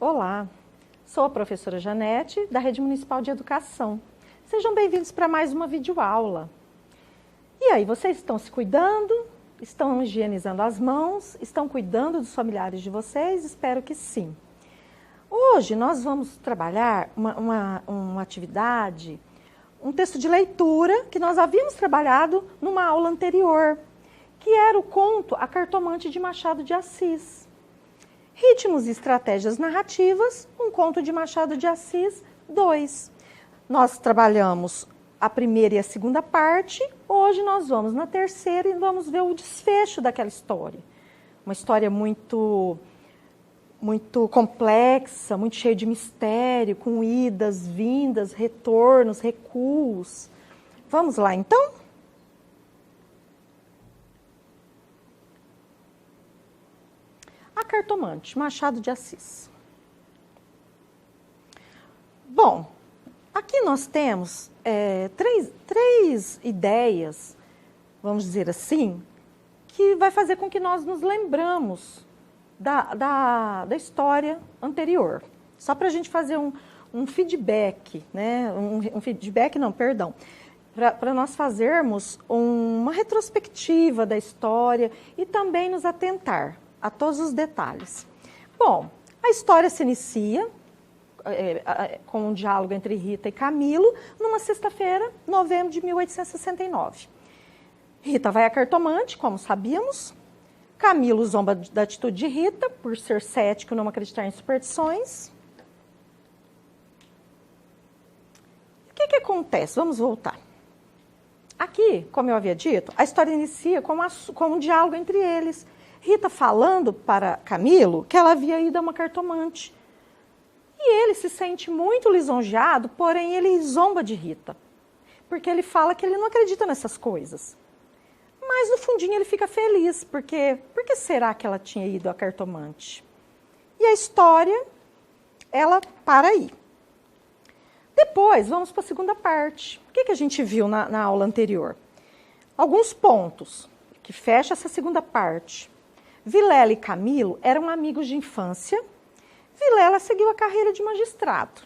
Olá, sou a professora Janete, da Rede Municipal de Educação. Sejam bem-vindos para mais uma videoaula. E aí, vocês estão se cuidando? Estão higienizando as mãos? Estão cuidando dos familiares de vocês? Espero que sim. Hoje nós vamos trabalhar uma atividade, um texto de leitura que nós havíamos trabalhado numa aula anterior, que era o conto A Cartomante de Machado de Assis. Ritmos e estratégias narrativas, um conto de Machado de Assis 2. Nós trabalhamos a primeira e a segunda parte, hoje nós vamos na terceira e vamos ver o desfecho daquela história. Uma história muito complexa, muito cheia de mistério, com idas, vindas, retornos, recuos. Vamos lá então? A Cartomante, Machado de Assis. Bom, aqui nós temos três ideias, vamos dizer assim, que vai fazer com que nós nos lembramos da história anterior. Só para a gente fazer um feedback, né? Para nós fazermos uma retrospectiva da história e também nos atentar a todos os detalhes. Bom, a história se inicia com um diálogo entre Rita e Camilo, numa sexta-feira, novembro de 1869. Rita vai à cartomante, como sabíamos. Camilo zomba da atitude de Rita, por ser cético e não acreditar em superstições. O que acontece? Vamos voltar. Aqui, como eu havia dito, a história inicia com um diálogo entre eles. Rita falando para Camilo que ela havia ido a uma cartomante. E ele se sente muito lisonjeado, porém ele zomba de Rita. Porque ele fala que ele não acredita nessas coisas. Mas no fundinho ele fica feliz, porque por que será que ela tinha ido à cartomante? E a história, ela para aí. Depois, vamos para a segunda parte. O que a gente viu na aula anterior? Alguns pontos que fecham essa segunda parte. Vilela e Camilo eram amigos de infância. Vilela seguiu a carreira de magistrado.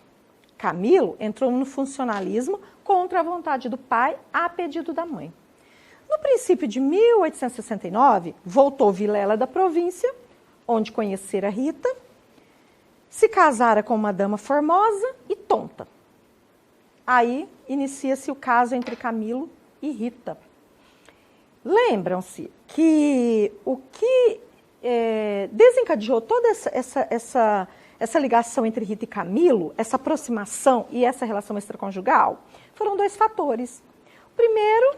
Camilo entrou no funcionalismo contra a vontade do pai, a pedido da mãe. No princípio de 1869, voltou Vilela da província, onde conhecera Rita, se casara com uma dama formosa e tonta. Aí inicia-se o caso entre Camilo e Rita. Lembram-se que o que desencadeou toda essa ligação entre Rita e Camilo, essa aproximação e essa relação extraconjugal, foram dois fatores. O primeiro,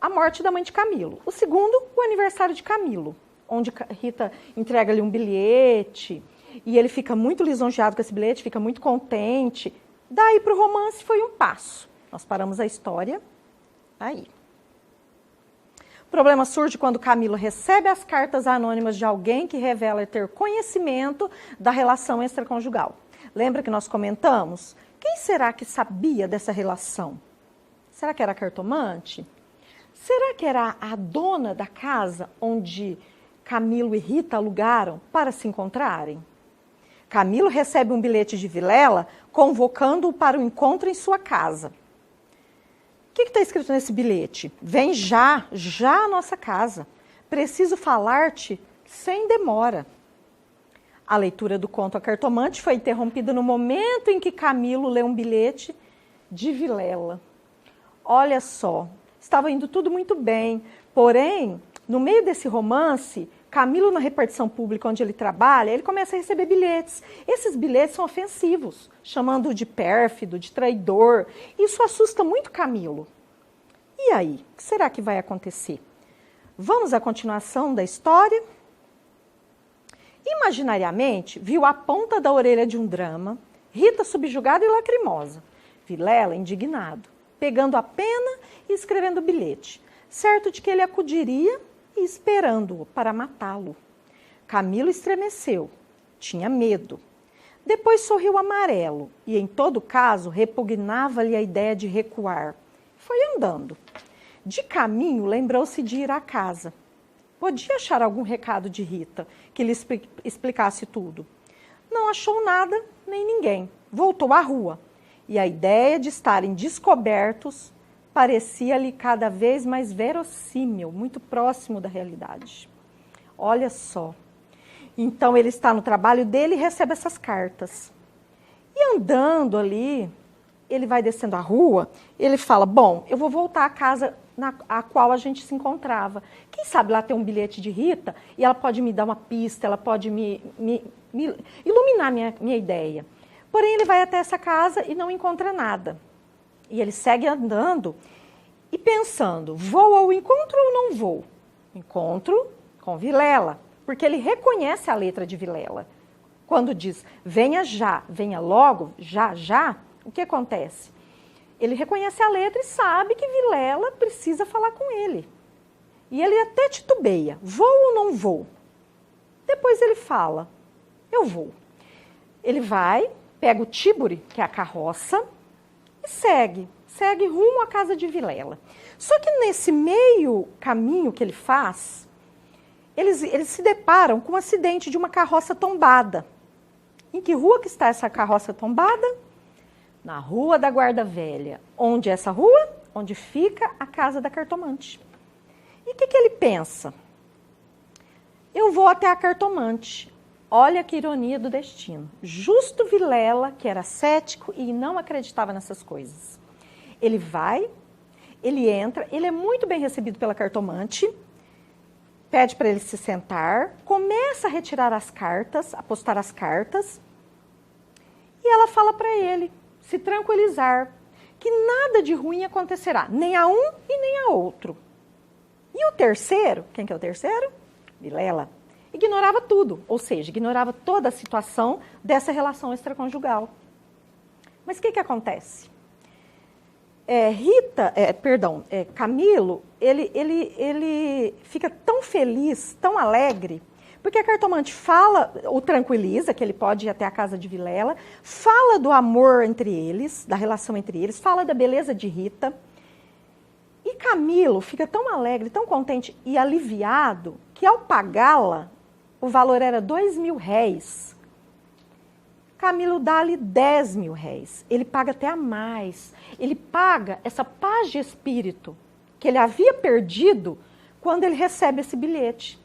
a morte da mãe de Camilo. O segundo, o aniversário de Camilo, onde Rita entrega-lhe um bilhete e ele fica muito lisonjeado com esse bilhete, fica muito contente. Daí para o romance foi um passo. Nós paramos a história aí. O problema surge quando Camilo recebe as cartas anônimas de alguém que revela ter conhecimento da relação extraconjugal. Lembra que nós comentamos? Quem será que sabia dessa relação? Será que era a cartomante? Será que era a dona da casa onde Camilo e Rita alugaram para se encontrarem? Camilo recebe um bilhete de Vilela convocando-o para o encontro em sua casa. O que está escrito nesse bilhete? Vem já à nossa casa. Preciso falar-te sem demora. A leitura do conto A Cartomante foi interrompida no momento em que Camilo lê um bilhete de Vilela. Olha só, estava indo tudo muito bem, porém, no meio desse romance, Camilo, na repartição pública onde ele trabalha, ele começa a receber bilhetes. Esses bilhetes são ofensivos, chamando-o de pérfido, de traidor. Isso assusta muito Camilo. E aí, o que será que vai acontecer? Vamos à continuação da história? Imaginariamente, viu a ponta da orelha de um drama, Rita subjugada e lacrimosa, Vilela indignado, pegando a pena e escrevendo o bilhete, certo de que ele acudiria e esperando-o para matá-lo. Camilo estremeceu, tinha medo. Depois sorriu amarelo e, em todo caso, repugnava-lhe a ideia de recuar. Foi andando. De caminho, lembrou-se de ir à casa. Podia achar algum recado de Rita, que lhe explicasse tudo. não achou nada nem ninguém. Voltou à rua. E a ideia de estarem descobertos parecia-lhe cada vez mais verossímil, muito próximo da realidade. Olha só. Então ele está no trabalho dele e recebe essas cartas. E andando ali, ele vai descendo a rua, ele fala, bom, eu vou voltar à casa a qual a gente se encontrava. Quem sabe lá tem um bilhete de Rita e ela pode me dar uma pista, ela pode me iluminar minha ideia. Porém, ele vai até essa casa e não encontra nada. E ele segue andando e pensando, vou ao encontro ou não vou? Encontro com Vilela, porque ele reconhece a letra de Vilela. Quando diz, venha já, venha logo, já, já, o que acontece? Ele reconhece a letra e sabe que Vilela precisa falar com ele. E ele até titubeia, vou ou não vou? Depois ele fala, eu vou. Ele vai, pega o tíburi, que é a carroça, e segue rumo à casa de Vilela. Só que nesse meio caminho que ele faz, eles se deparam com um acidente de uma carroça tombada. Em que rua que está essa carroça tombada? Na Rua da Guarda Velha. Onde é essa rua? Onde fica a casa da cartomante. E o que ele pensa? Eu vou até a cartomante. Olha que ironia do destino. Justo Vilela, que era cético e não acreditava nessas coisas. Ele vai, ele entra, ele é muito bem recebido pela cartomante, pede para ele se sentar, começa a retirar as cartas, a postar as cartas, e ela fala para ele se tranquilizar, que nada de ruim acontecerá, nem a um e nem a outro. E o terceiro, quem que é o terceiro? Vilela. Ignorava tudo, ou seja, ignorava toda a situação dessa relação extraconjugal. Mas o que acontece? Camilo, ele fica tão feliz, tão alegre, porque a cartomante o tranquiliza, que ele pode ir até a casa de Vilela, fala do amor entre eles, da relação entre eles, fala da beleza de Rita. E Camilo fica tão alegre, tão contente e aliviado, que ao pagá-la, o valor era R$2.000. Camilo dá-lhe R$10.000. Ele paga até a mais. Ele paga essa paz de espírito que ele havia perdido quando ele recebe esse bilhete.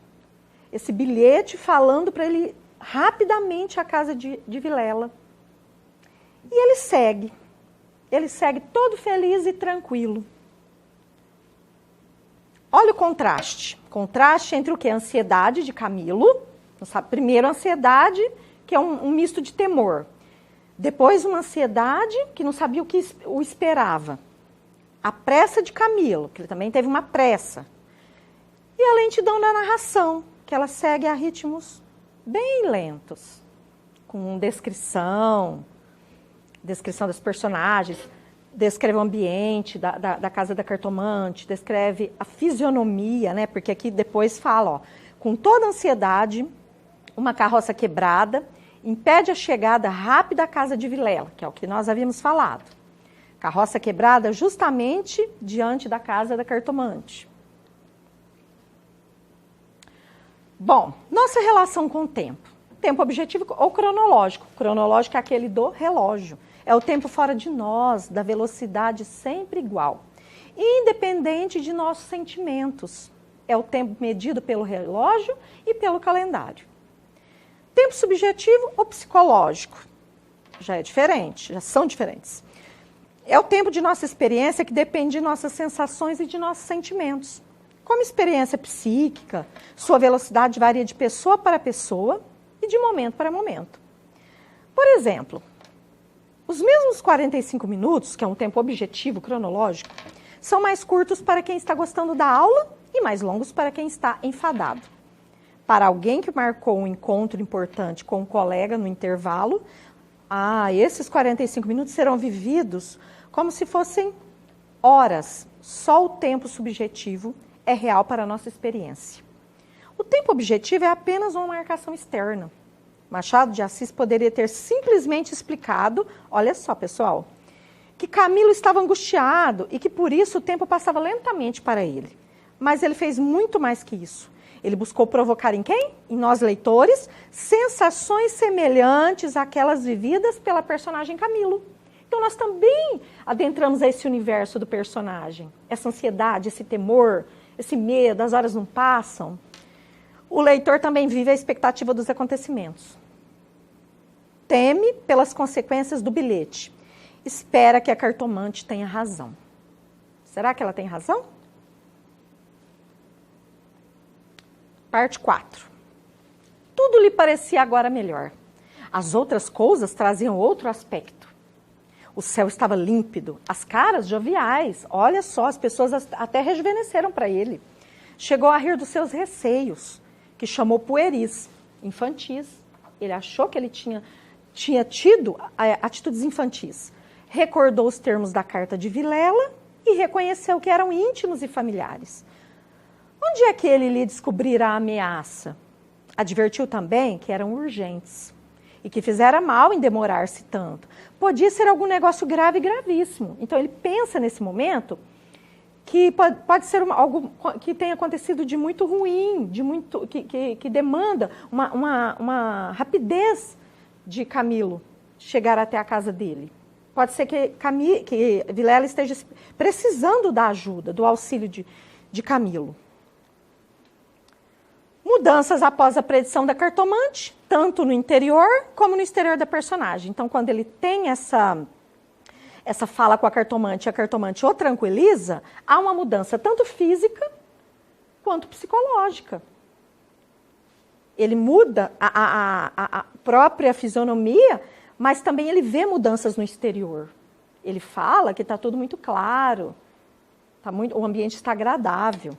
Esse bilhete falando para ele rapidamente à casa de Vilela. E ele segue. Ele segue todo feliz e tranquilo. Olha o contraste. Contraste entre o que? A ansiedade de Camilo. Primeiro, a ansiedade, que é um misto de temor. Depois, uma ansiedade que não sabia o que o esperava. A pressa de Camilo, que ele também teve uma pressa. E a lentidão da narração, que ela segue a ritmos bem lentos. Com descrição dos personagens, descreve o ambiente da casa da cartomante, descreve a fisionomia, né? Porque aqui depois fala, ó, com toda a ansiedade, uma carroça quebrada impede a chegada rápida à casa de Vilela, que é o que nós havíamos falado. Carroça quebrada justamente diante da casa da cartomante. Bom, nossa relação com o tempo. Tempo objetivo ou cronológico. Cronológico é aquele do relógio. É o tempo fora de nós, da velocidade sempre igual. Independente de nossos sentimentos. É o tempo medido pelo relógio e pelo calendário. Tempo subjetivo ou psicológico? Já é diferente, já são diferentes. É o tempo de nossa experiência que depende de nossas sensações e de nossos sentimentos. Como experiência psíquica, sua velocidade varia de pessoa para pessoa e de momento para momento. Por exemplo, os mesmos 45 minutos, que é um tempo objetivo, cronológico, são mais curtos para quem está gostando da aula e mais longos para quem está enfadado. Para alguém que marcou um encontro importante com um colega no intervalo, esses 45 minutos serão vividos como se fossem horas. Só o tempo subjetivo é real para a nossa experiência. O tempo objetivo é apenas uma marcação externa. Machado de Assis poderia ter simplesmente explicado, olha só, pessoal, que Camilo estava angustiado e que por isso o tempo passava lentamente para ele. Mas ele fez muito mais que isso. Ele buscou provocar em quem? Em nós leitores, sensações semelhantes àquelas vividas pela personagem Camilo. Então nós também adentramos a esse universo do personagem. Essa ansiedade, esse temor, esse medo, as horas não passam. O leitor também vive a expectativa dos acontecimentos. Teme pelas consequências do bilhete. Espera que a cartomante tenha razão. Será que ela tem razão? Parte 4. Tudo lhe parecia agora melhor. As outras coisas traziam outro aspecto. O céu estava límpido, as caras joviais. Olha só, as pessoas até rejuvenesceram para ele. Chegou a rir dos seus receios, que chamou pueris, infantis. Ele achou que ele tinha tido atitudes infantis. Recordou os termos da carta de Vilela e reconheceu que eram íntimos e familiares. Onde é que ele lhe descobrira a ameaça? Advertiu também que eram urgentes e que fizera mal em demorar-se tanto. Podia ser algum negócio grave e gravíssimo. Então ele pensa nesse momento que pode ser algo que tenha acontecido de muito ruim, que demanda uma rapidez de Camilo chegar até a casa dele. Pode ser que Vilela esteja precisando da ajuda, do auxílio de Camilo. Mudanças após a predição da cartomante, tanto no interior como no exterior da personagem. Então, quando ele tem essa fala com a cartomante o tranquiliza, há uma mudança tanto física quanto psicológica. Ele muda a própria fisionomia, mas também ele vê mudanças no exterior. Ele fala que está tudo muito claro, o ambiente está agradável.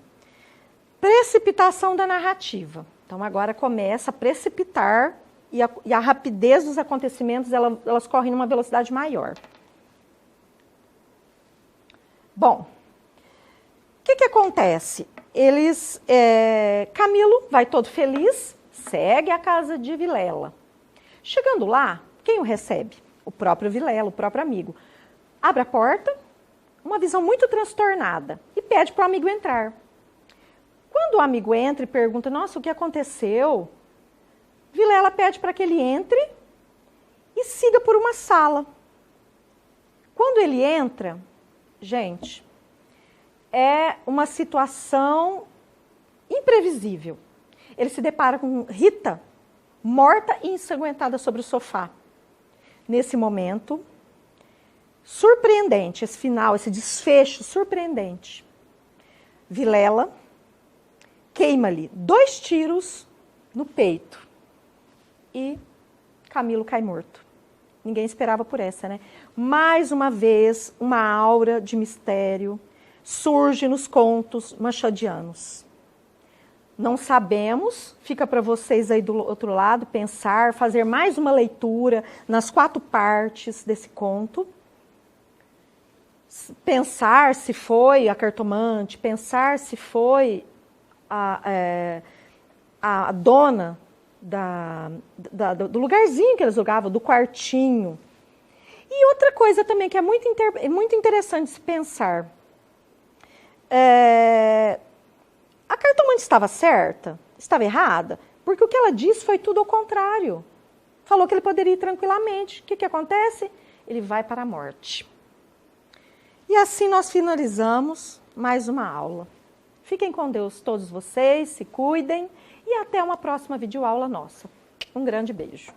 Precipitação da narrativa. Então, agora começa a precipitar e a rapidez dos acontecimentos, elas correm numa velocidade maior. Bom, o que acontece? Camilo vai todo feliz, segue a casa de Vilela. Chegando lá, quem o recebe? O próprio Vilela, o próprio amigo. Abre a porta, uma visão muito transtornada, e pede para o amigo entrar. Quando o amigo entra e pergunta, nossa, o que aconteceu? Vilela pede para que ele entre e siga por uma sala. Quando ele entra, gente, é uma situação imprevisível. Ele se depara com Rita morta e ensanguentada sobre o sofá. Nesse momento, surpreendente, esse final, esse desfecho surpreendente. Vilela queima-lhe 2 tiros no peito e Camilo cai morto. Ninguém esperava por essa, né? Mais uma vez, uma aura de mistério surge nos contos machadianos. Não sabemos, fica para vocês aí do outro lado pensar, fazer mais uma leitura nas 4 partes desse conto. Pensar se foi a cartomante, pensar se foi a dona do lugarzinho que eles jogavam, do quartinho. E outra coisa também que é muito interessante se pensar. A cartomante estava certa? Estava errada? Porque o que ela disse foi tudo ao contrário. Falou que ele poderia ir tranquilamente. O que acontece? Ele vai para a morte. E assim nós finalizamos mais uma aula. Fiquem com Deus todos vocês, se cuidem e até uma próxima videoaula nossa. Um grande beijo.